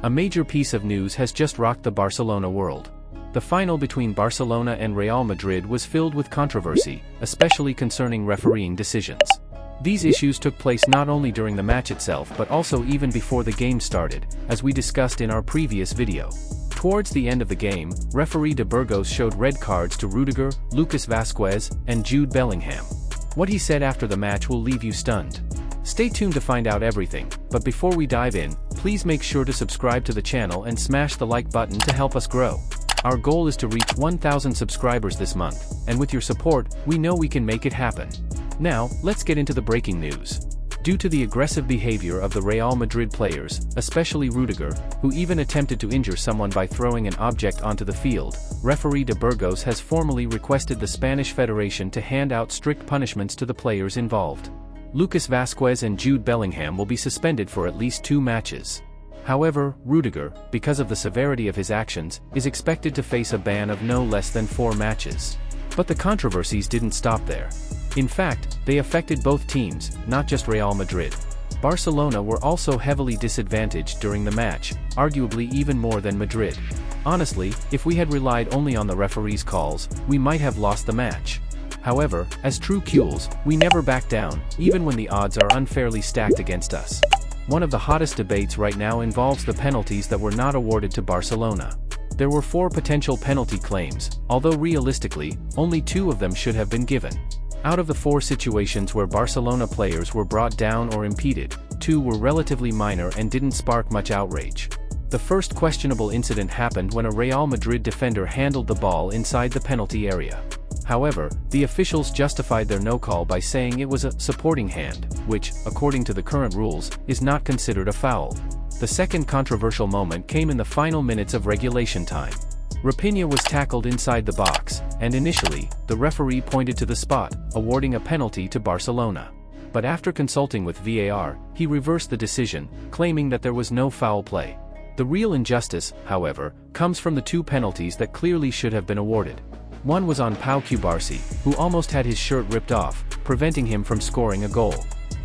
A major piece of news has just rocked the Barcelona world. The final between Barcelona and Real Madrid was filled with controversy, especially concerning refereeing decisions. These issues took place not only during the match itself but also even before the game started, as we discussed in our previous video. Towards the end of the game, referee de Burgos showed red cards to Rudiger, Lucas Vázquez, and Jude Bellingham. What he said after the match will leave you stunned. Stay tuned to find out everything, but before we dive in, please make sure to subscribe to the channel and smash the like button to help us grow. Our goal is to reach 1,000 subscribers this month, and with your support, we know we can make it happen. Now, let's get into the breaking news. Due to the aggressive behavior of the Real Madrid players, especially Rudiger, who even attempted to injure someone by throwing an object onto the field, referee de Burgos has formally requested the Spanish Federation to hand out strict punishments to the players involved. Lucas Vázquez and Jude Bellingham will be suspended for at least 2 matches. However, Rudiger, because of the severity of his actions, is expected to face a ban of no less than 4 matches. But the controversies didn't stop there. In fact, they affected both teams, not just Real Madrid. Barcelona were also heavily disadvantaged during the match, arguably even more than Madrid. Honestly, if we had relied only on the referee's calls, we might have lost the match. However, as true Cules, we never back down, even when the odds are unfairly stacked against us. One of the hottest debates right now involves the penalties that were not awarded to Barcelona. There were 4 potential penalty claims, although realistically, only 2 of them should have been given. Out of the 4 situations where Barcelona players were brought down or impeded, 2 were relatively minor and didn't spark much outrage. The first questionable incident happened when a Real Madrid defender handled the ball inside the penalty area. However, the officials justified their no call by saying it was a supporting hand, which, according to the current rules, is not considered a foul. The second controversial moment came in the final minutes of regulation time. Rafinha was tackled inside the box, and initially, the referee pointed to the spot, awarding a penalty to Barcelona. But after consulting with VAR, he reversed the decision, claiming that there was no foul play. The real injustice, however, comes from the 2 penalties that clearly should have been awarded. One was on Pau Cubarsí, who almost had his shirt ripped off, preventing him from scoring a goal.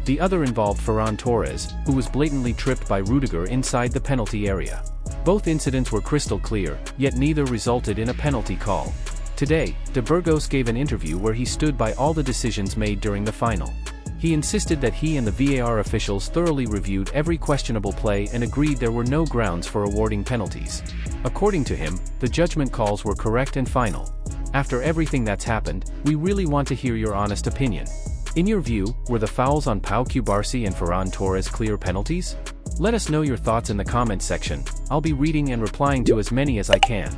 The other involved Ferran Torres, who was blatantly tripped by Rudiger inside the penalty area. Both incidents were crystal clear, yet neither resulted in a penalty call. Today, de Burgos gave an interview where he stood by all the decisions made during the final. He insisted that he and the VAR officials thoroughly reviewed every questionable play and agreed there were no grounds for awarding penalties. According to him, the judgment calls were correct and final. After everything that's happened, we really want to hear your honest opinion. In your view, were the fouls on Pau Cubarsí and Ferran Torres clear penalties? Let us know your thoughts in the comments section. I'll be reading and replying to as many as I can.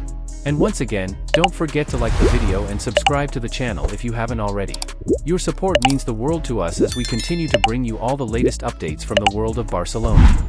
And once again, don't forget to like the video and subscribe to the channel if you haven't already. Your support means the world to us as we continue to bring you all the latest updates from the world of Barcelona.